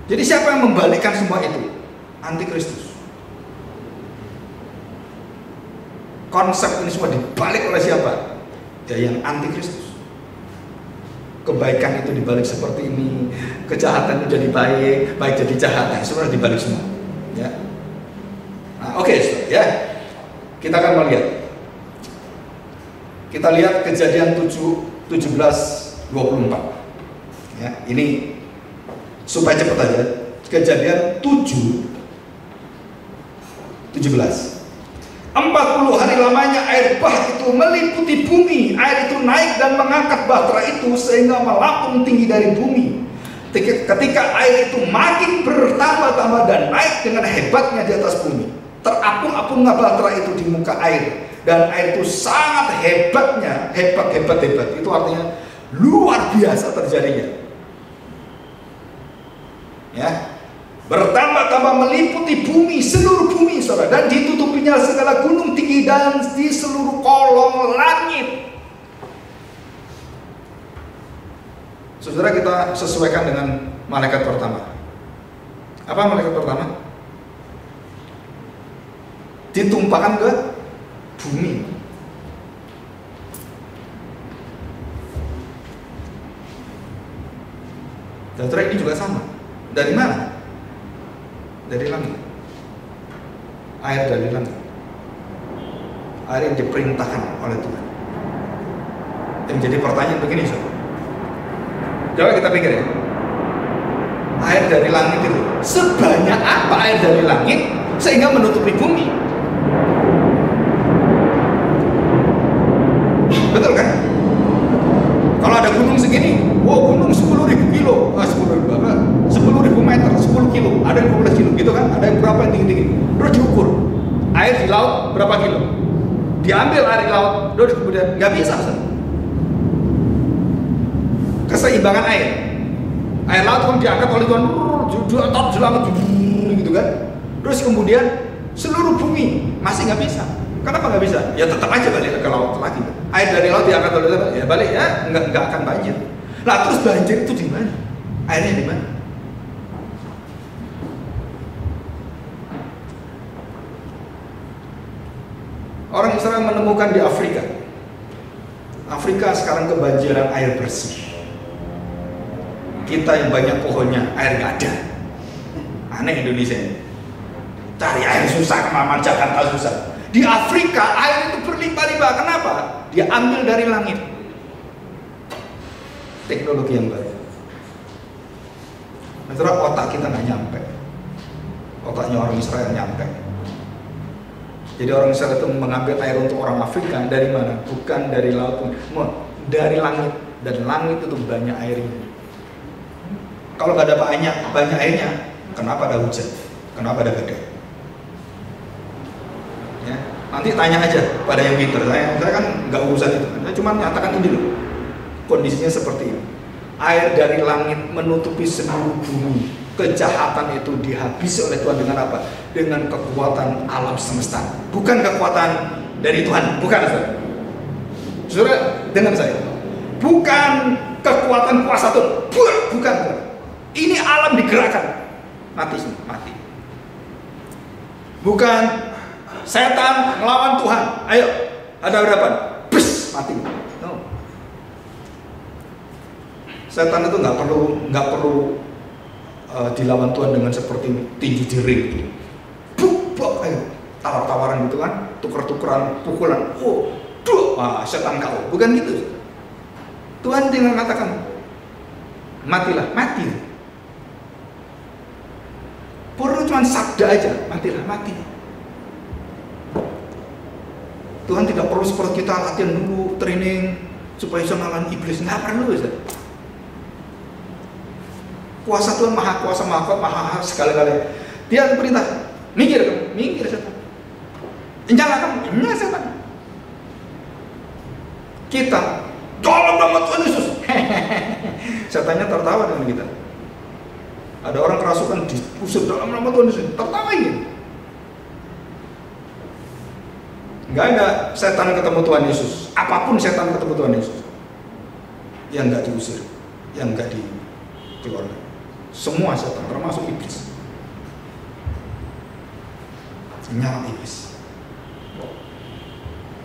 Jadi siapa yang membalikkan semua itu? Antikristus. Konsep ini semua dibalik oleh siapa? Ya, yang antikristus. Kebaikan itu dibalik seperti ini, kejahatan itu jadi baik, baik jadi jahat, nah, semua dibalik semua. Ya. Nah, oke, ya. Kita akan melihat. Kita lihat Kejadian 7:17-24. Ya, ini supaya cepat aja. Kejadian 7:17. 40 hari lamanya air bah itu meliputi bumi. Air itu naik dan mengangkat bahtera itu sehingga melapung tinggi dari bumi. Ketika air itu makin bertambah-tambah dan naik dengan hebatnya di atas bumi, terapung-apunglah bahtera itu di muka air. Dan air itu sangat hebatnya, hebat. Itu artinya luar biasa terjadinya. Ya. Bertambah-tambah meliputi bumi, seluruh bumi, saudara, dan ditutupinya segala gunung tinggi dan di seluruh kolong langit. Saudara, kita sesuaikan dengan malaikat pertama. Apa malaikat pertama? Ditumpahkan ke bumi. Saudara, ini juga sama. Dari mana? Dari langit. Air dari langit. Air yang diperintahkan oleh Tuhan. Yang jadi pertanyaan begini, saudara. Coba kita pikir ya. Air dari langit itu sebanyak apa air dari langit sehingga menutupi bumi? Betul kan? Kalau ada gunung segini, gunung 10.000 kilo, 10.000 meter, 10 kilo, ada yang 12 kilo, gitu kan? Ada yang berapa yang tinggi-tinggi. Terus diukur, air di laut berapa kilo? Diambil air di laut, terus kemudian nggak bisa. Keseimbangan air laut kan diangkat oleh Tuhan, gitu kan? Terus kemudian seluruh bumi masih nggak bisa. Kenapa nggak bisa? Ya tetap aja balik ke laut lagi. Air dari laut diangkat oleh Tuhan, ya balik ya, nggak akan banjir. Nah, terus banjir itu di mana? Airnya di mana? Orang Israel menemukan di Afrika. Afrika sekarang kebanjiran air bersih. Kita yang banyak pohonnya, air nggak ada. Aneh Indonesia ini. Cari air susah, kemana Jakarta susah. Di Afrika air itu berlimpah-limpah. Kenapa? Dia ambil dari langit. Teknologi yang baru. Maksudnya otak kita nggak nyampe. Otaknya orang Israel nyampe. Jadi orang Israel itu mengambil air untuk orang Afrika dari mana? Bukan dari laut, dari langit. Dan langit itu banyak airnya. Kalau nggak ada banyak airnya, kenapa ada hujan? Kenapa ada badai? Ya, nanti tanya aja pada yang pintar. Saya kan nggak urusan itu. Saya cuma nyatakan ini loh. Kondisinya seperti ini. Air dari langit menutupi seluruh bumi. Kejahatan itu dihabisi oleh Tuhan dengan apa? Dengan kekuatan alam semesta. Bukan kekuatan dari Tuhan, bukan, saudara. Saudara, dengar saya. Bukan kekuatan kuasa Tuhan, bukan. Ini alam digerakkan, mati. Bukan setan melawan Tuhan. Ayo, ada hadapan, mati. No. Setan itu nggak perlu dilawan Tuhan dengan seperti tinju di ring gitu. Ayo, tawar-tawaran gitu kan, tuker-tukeran, pukulan. Setan kau, bukan gitu. Tuhan tinggal katakan, matilah, mati. Perlu cuma sabda aja, matilah, mati. Tuhan tidak perlu seperti kita latihan dulu, training, supaya bisa ngalahin iblis. Nggak perlu, Ustaz. Kuasa Tuhan maha kuasa, maha kuat, maha sekali-kali. Dia perintah, minggir setan. Nyalakan, nyala setan. Kita, dalam nama Tuhan Yesus. Setannya tertawa dengan kita. Ada orang kerasukan diusir dalam nama Tuhan Yesus, tertawain. Nggak ada setan ketemu Tuhan Yesus. Apapun setan ketemu Tuhan Yesus, yang nggak diusir, yang nggak dikeluarkan. Semua setan, termasuk iblis. Nyala iblis.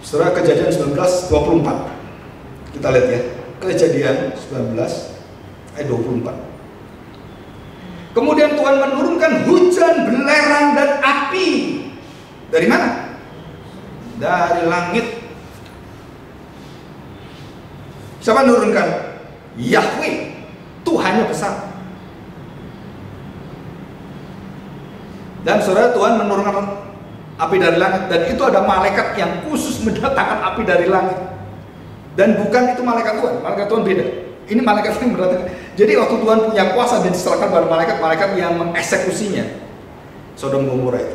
Saudara, Kejadian 19:24. Kita lihat ya. Kejadian 19 ayat 24. Kemudian Tuhan menurunkan hujan, belerang, dan api. Dari mana? Dari langit. Siapa menurunkan? Yahweh. Tuhannya besar. Dan saudara, Tuhan menurunkan api dari langit. Dan itu ada malaikat yang khusus mendatangkan api dari langit. Dan bukan itu malaikat Tuhan. Malaikat Tuhan beda. Ini malaikat yang mendatangkan. Jadi waktu Tuhan punya kuasa dan diserahkan pada malaikat yang mengeksekusinya Sodom Gomora itu.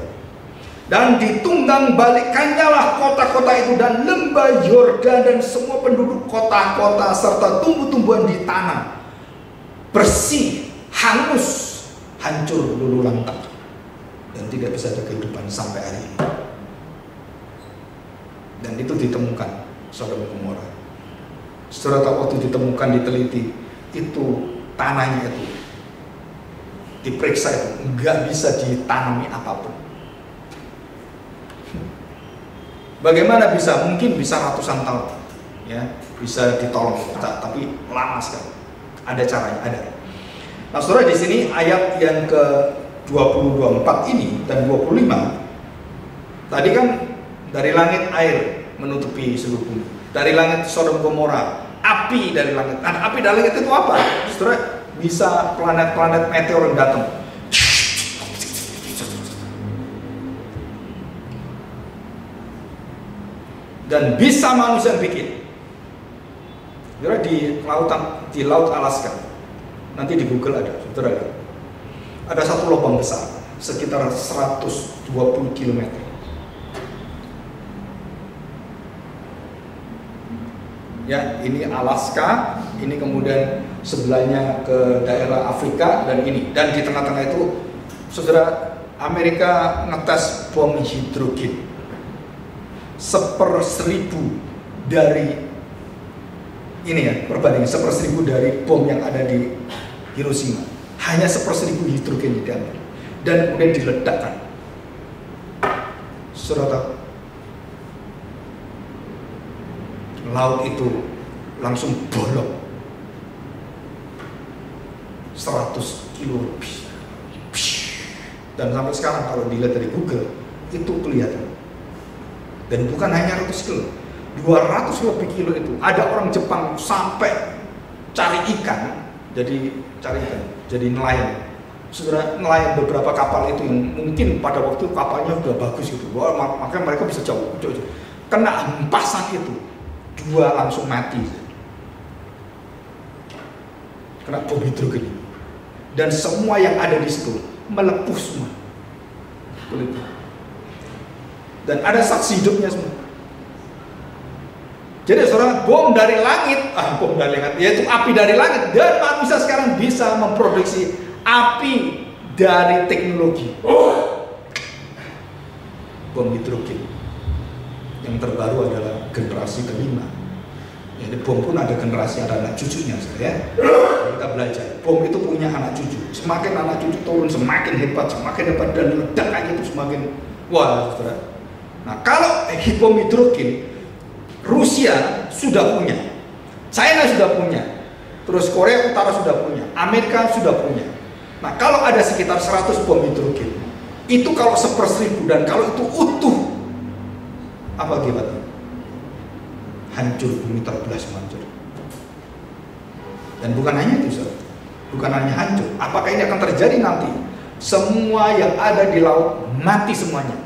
Dan ditunggang balikannya lah kota-kota itu dan lembah Yordan dan semua penduduk kota-kota serta tumbuh-tumbuhan di tanah bersih, hangus, hancur lulu lantak, dan tidak bisa ada kehidupan sampai hari ini. Dan itu ditemukan Sodom Gomora. Saudara tahu, waktu ditemukan, diteliti, itu tanahnya itu diperiksa, itu nggak bisa ditanami apapun. Bagaimana bisa? Mungkin bisa ratusan tahun, ya, bisa ditolong, tapi lama sekali. Ada caranya, ada. Nah, saudara, di sini ayat yang ke 24 ini dan 25, tadi kan dari langit air menutupi seluruh bumi, dari langit Sodom Gomora, api dari langit. Nah, api dari langit itu apa? Saudara, bisa planet-planet meteor yang datang. Dan bisa manusia bikin. Saudara, di laut Alaska, nanti di Google ada, saudara, ada satu lubang besar sekitar 120 km. Ya, ini Alaska, ini kemudian sebelahnya ke daerah Afrika, dan ini, dan di tengah-tengah itu, saudara, Amerika ngetes bom hidrogen 1/1000 dari ini, ya, perbandingan 1/1000 dari bom yang ada di Hiroshima. Hanya 1/1000 hidrogen diambil dan kemudian diledakkan. Saudara, laut itu langsung bolong 100 kilo lebih. Dan sampai sekarang kalau dilihat dari Google itu kelihatan. Dan bukan hanya 100 kilo, 200 lebih kilo itu. Ada orang Jepang sampai cari ikan, jadi nelayan. Saudara, nelayan beberapa kapal itu yang mungkin pada waktu kapalnya udah bagus gitu. Makanya mereka bisa jauh. Kena hempasan itu, 2 langsung mati. Kena bom hidrogen. Dan semua yang ada di situ melepuh semua. Dan ada saksi hidupnya semua. Jadi saudara, bom dari langit, yaitu api dari langit, dan manusia sekarang bisa memproduksi api dari teknologi bom hidrogen. Yang terbaru adalah generasi kelima. Jadi bom pun ada generasi, ada anak cucunya, ya. Kita belajar, bom itu punya anak cucu. Semakin anak cucu turun, semakin hebat, dan ledakannya itu semakin wah, saudara. Nah, kalau bom hidrogen, Rusia sudah punya, China sudah punya, terus Korea Utara sudah punya, Amerika sudah punya. Nah, kalau ada sekitar 100 bom hidrogen, itu kalau 1/1000 dan kalau itu utuh, apa akibatnya? Hancur, bumi terbelah semua hancur. Dan bukan hanya itu, saudara. Bukan hanya hancur. Apakah ini akan terjadi nanti? Semua yang ada di laut mati semuanya.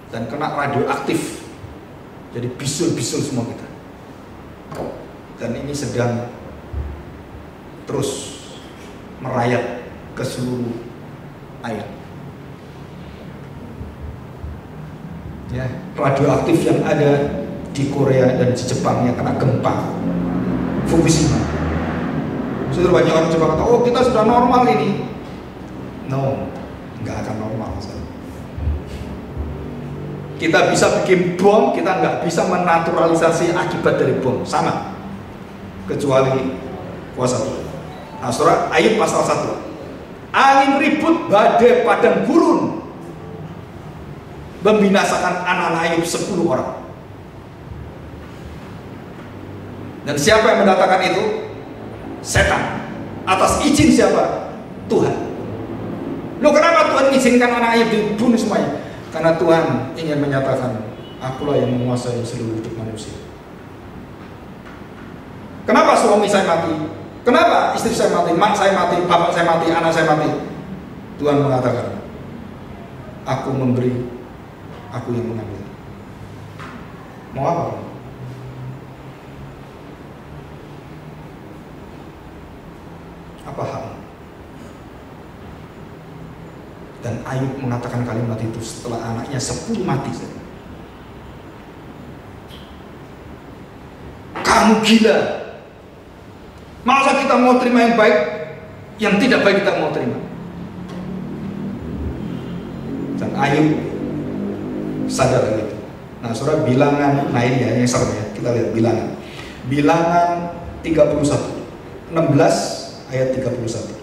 Dan kena radioaktif. Jadi bisul-bisul semua kita. Dan ini sedang terus merayap ke seluruh air. Ya, radioaktif yang ada di Korea dan di Jepang yang kena gempa Fukushima. Sudah banyak orang Jepang kata, oh kita sudah normal ini. No, nggak akan normal. Kita bisa bikin bom, kita nggak bisa menaturalisasi akibat dari bom, sama. Kecuali kuasa Tuhan. Nah, surah Ayub pasal 1. Angin ribut, badai padang gurun, membinasakan anak-anak Ayub 10 orang. Dan siapa yang mendatangkan itu? Setan. Atas izin siapa? Tuhan. Loh, kenapa Tuhan izinkan anak Ayub dibunuh semuanya? Karena Tuhan ingin menyatakan, akulah yang menguasai seluruh hidup manusia. Kenapa suami saya mati? Kenapa istri saya mati? Mak saya mati, bapak saya mati, anak saya mati? Tuhan mengatakan, aku memberi, aku yang mengambil. Mau apa? Apa hal? Dan Ayub mengatakan kalimat itu setelah anaknya 10 mati. Kamu gila. Masa kita mau terima yang baik, yang tidak baik kita mau terima? Dan Ayub sadar gitu. Nah, surah Bilangan, nah ini ya yang serem ya. Kita lihat Bilangan. Bilangan 31, 16 ayat 31.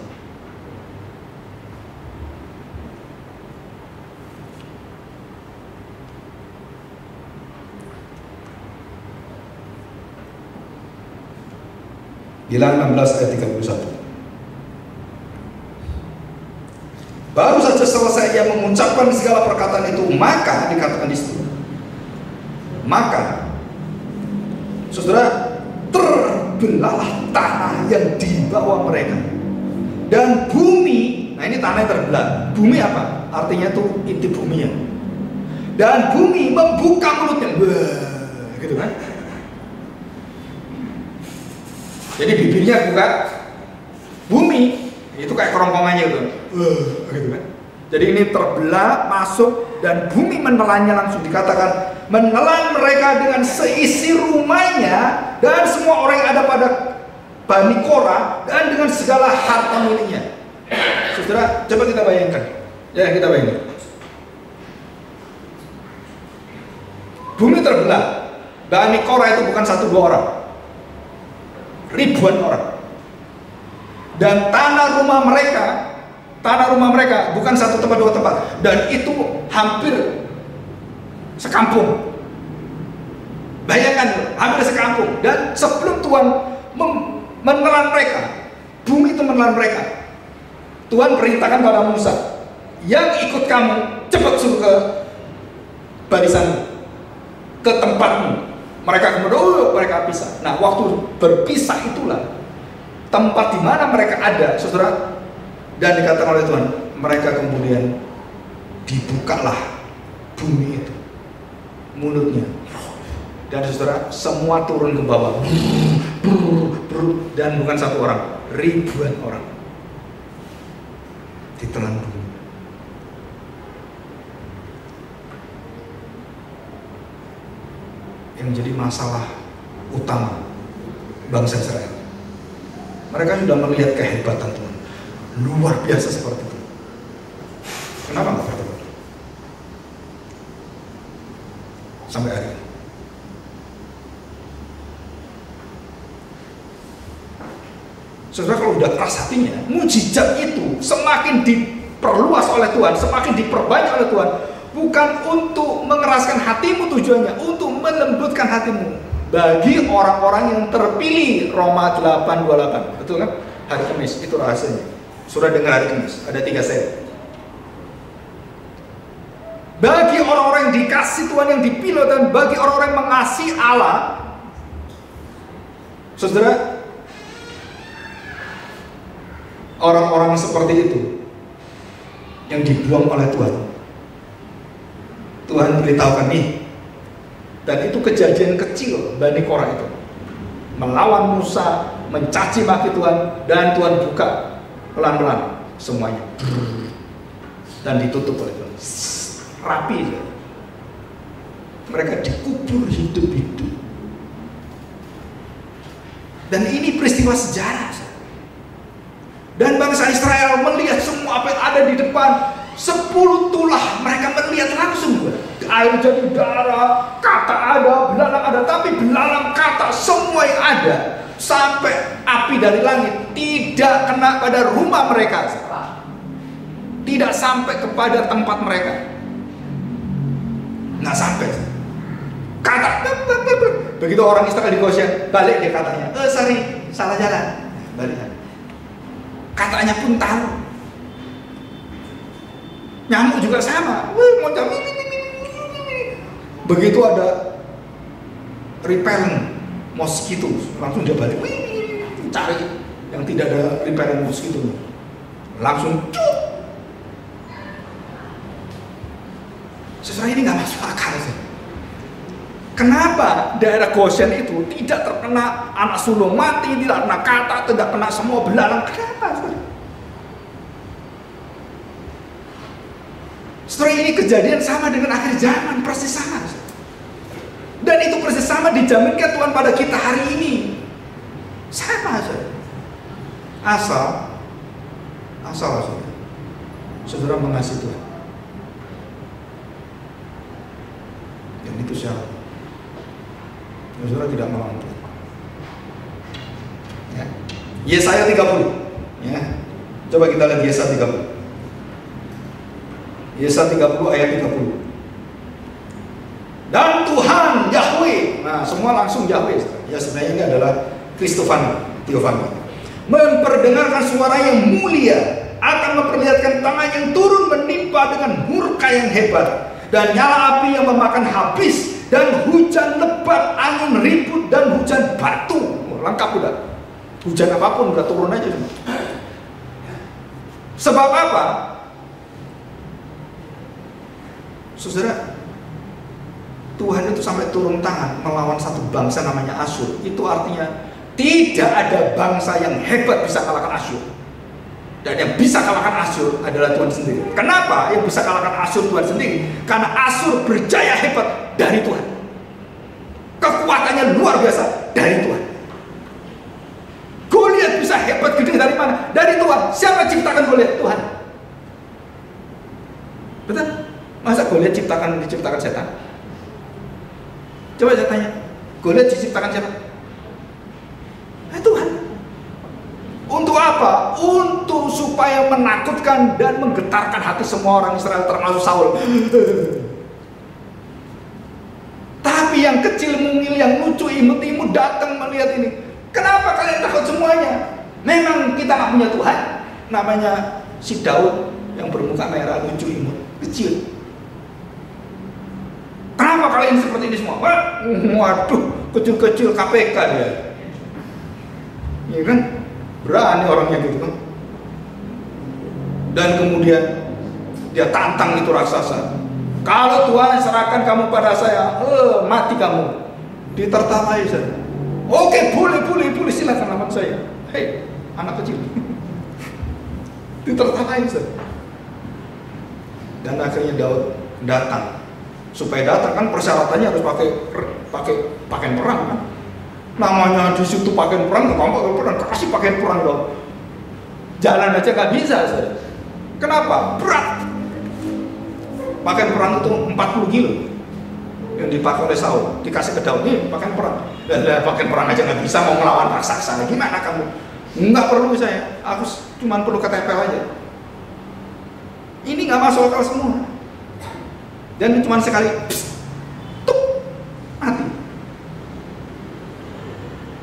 Bilangan 16 ayat 31. Baru saja selesai ia mengucapkan segala perkataan itu, maka dikatakan di situ. Maka, saudara, terbelahlah tanah yang di bawah mereka. Dan bumi, nah ini tanah yang terbelah. Bumi apa? Artinya itu inti bumi ya. Dan bumi membuka mulutnya. Wah, gitu kan? Jadi bibirnya buka, bumi itu kayak kerongkongannya gitu, gitu kan. Jadi ini terbelah, masuk, dan bumi menelannya langsung. Dikatakan menelan mereka dengan seisi rumahnya dan semua orang yang ada pada Bani Korah dan dengan segala harta miliknya. Saudara, coba kita bayangkan. Ya, kita bayangkan. Bumi terbelah. Bani Korah itu bukan 1-2 orang. Ribuan orang. Dan tanah rumah mereka bukan 1 tempat 2 tempat, dan itu hampir sekampung. Bayangkan, hampir sekampung. Dan sebelum Tuhan menelan mereka, bumi itu menelan mereka, Tuhan perintahkan pada Musa, yang ikut kamu cepat suruh ke barisan, ke tempatmu. Mereka kemudian mereka pisah. Nah, waktu berpisah itulah tempat di mana mereka ada, saudara. Dan dikatakan oleh Tuhan, mereka kemudian dibukalah bumi itu, mulutnya. Dan saudara, semua turun ke bawah. Dan bukan 1 orang, ribuan orang ditelan bumi. Yang menjadi masalah utama bangsa Israel, mereka sudah melihat kehebatan Tuhan, luar biasa seperti itu. Kenapa nggak bertobat sampai hari ini? Saudara, kalau udah keras hatinya, mujizat itu semakin diperluas oleh Tuhan, semakin diperbanyak oleh Tuhan. Bukan untuk mengeraskan hatimu tujuannya, untuk melembutkan hatimu. Bagi orang-orang yang terpilih, Roma 8:28. Betul kan? Hari Kamis, itu rahasianya. Sudah dengar hari Kamis, ada 3 set. Bagi orang-orang yang dikasih Tuhan, yang dipilih, dan bagi orang-orang yang mengasihi Allah, saudara, orang-orang seperti itu yang dibuang oleh Tuhan. Tuhan beritahukan nih, Dan itu kejadian kecil Bani Korah itu. Melawan Musa, mencaci maki Tuhan, dan Tuhan buka pelan-pelan semuanya. Dan ditutup oleh Tuhan. Rapi saja. Mereka dikubur hidup-hidup. Dan ini peristiwa sejarah. Dan bangsa Israel melihat semua apa yang ada di depan. 10 tulah mereka melihat langsung. Air jadi darah, kata ada, belalang ada. Tapi belalang, kata, semua yang ada. Sampai api dari langit tidak kena pada rumah mereka. Tidak sampai kepada tempat mereka. Nggak sampai. Kata, begitu orang Israel di Goshen, balik dia katanya. Sorry, salah jalan. Balik. Katanya pun tahu. Nyamuk juga sama. Mau jam ini. Begitu ada repellent mosquito, langsung dia balik. Cari yang tidak ada repellent mosquito. Langsung cuk. Sesuai ini nggak masuk akal sih. Kenapa daerah Goshen itu tidak terkena anak sulung mati, tidak kena kata, tidak kena semua belalang? Kenapa? Setelah ini kejadian sama dengan akhir zaman, persis sama. Dan itu persis sama dijaminkan Tuhan pada kita hari ini. Sama saja. Asal saudara mengasihi Tuhan. Dan itu syarat. Saudara tidak melawan Tuhan. Ya. Yesaya 30. Ya. Coba kita lihat Yesaya 30. Yesaya 30 ayat 30. Dan Tuhan Yahweh, nah semua langsung Yahweh. Ya sebenarnya ini adalah Kristofani, memperdengarkan suara yang mulia, akan memperlihatkan tangan yang turun menimpa dengan murka yang hebat, dan nyala api yang memakan habis, dan hujan lebat, angin ribut, dan hujan batu. Lengkap udah. Hujan apapun udah turun aja. Sebab apa? Saudara, Tuhan itu sampai turun tangan melawan satu bangsa namanya Asyur. Itu artinya tidak ada bangsa yang hebat bisa kalahkan Asyur. Dan yang bisa kalahkan Asyur adalah Tuhan sendiri. Kenapa yang bisa kalahkan Asyur Tuhan sendiri? Karena Asyur berjaya hebat dari Tuhan. Kekuatannya luar biasa dari Tuhan. Goliat bisa hebat gede dari mana? Dari Tuhan. Siapa ciptakan Goliat? Tuhan. Betul? Masa Goliat diciptakan setan? Coba saya tanya, Goliat diciptakan siapa? Tuhan. Untuk apa? Untuk supaya menakutkan dan menggetarkan hati semua orang Israel termasuk Saul. Tapi yang kecil mungil, yang lucu, imut-imut datang melihat ini. Kenapa kalian takut semuanya? Memang kita nggak punya Tuhan. Namanya si Daud yang bermuka merah, lucu, imut, kecil. Kenapa kalian seperti ini semua? Waduh, kecil-kecil KPK dia. Ya kan? Berani orangnya gitu kan. Dan kemudian dia tantang itu raksasa. Kalau Tuhan serahkan kamu pada saya, mati kamu. Ditertawai saja. Oke, boleh silakan lawan saya. Hei, anak kecil. Ditertawai saja. Dan akhirnya Daud datang. Supaya datang kan persyaratannya harus pakai pakaian perang kan. Namanya di situ pakaian perang, pakai perang, kasih pakaian perang dong. Jalan aja nggak bisa. Saja. Kenapa? Berat. Pakaian perang itu 40 kilo yang dipakai oleh Saul, dikasih ke Daud, nih pakaian perang. Dan pakaian perang aja nggak bisa, mau melawan raksasa, gimana kamu? Nggak perlu saya, aku cuma perlu ketempel aja. Ini nggak masuk akal semua. Dan cuma sekali, tuk, mati.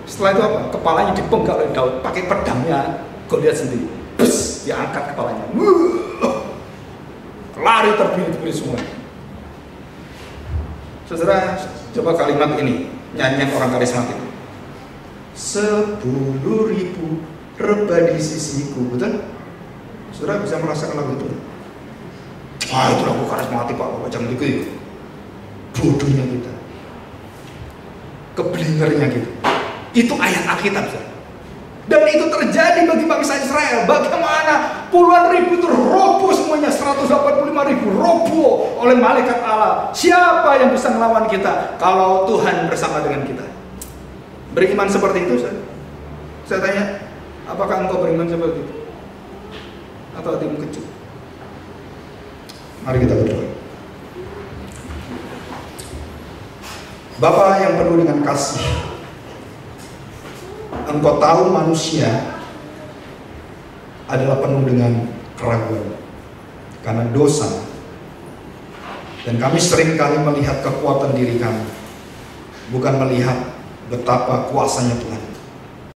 Setelah itu apa? Kepalanya dipenggal oleh Daud, pakai pedangnya Goliat sendiri. Bus, diangkat kepalanya. Lari terpilih semua. Saudara, coba kalimat ini, nyanyian orang karismatik. 10.000 rebah di sisiku, betul? Saudara bisa merasakan lagu itu? Wah, itu lagu karismatik Pak, macam itu. Bodohnya kita. Kebelingernya gitu. Itu ayat Alkitab. Dan itu terjadi bagi bangsa Israel. Bagaimana puluhan ribu itu roboh semuanya, 185 ribu roboh oleh malaikat Allah. Siapa yang bisa melawan kita kalau Tuhan bersama dengan kita? Beriman seperti itu, saya tanya, apakah engkau beriman seperti itu? Atau hatimu kecut? Mari kita berdoa. Bapa yang penuh dengan kasih, Engkau tahu manusia adalah penuh dengan keraguan karena dosa. Dan kami seringkali melihat kekuatan diri kami, bukan melihat betapa kuasanya Tuhan.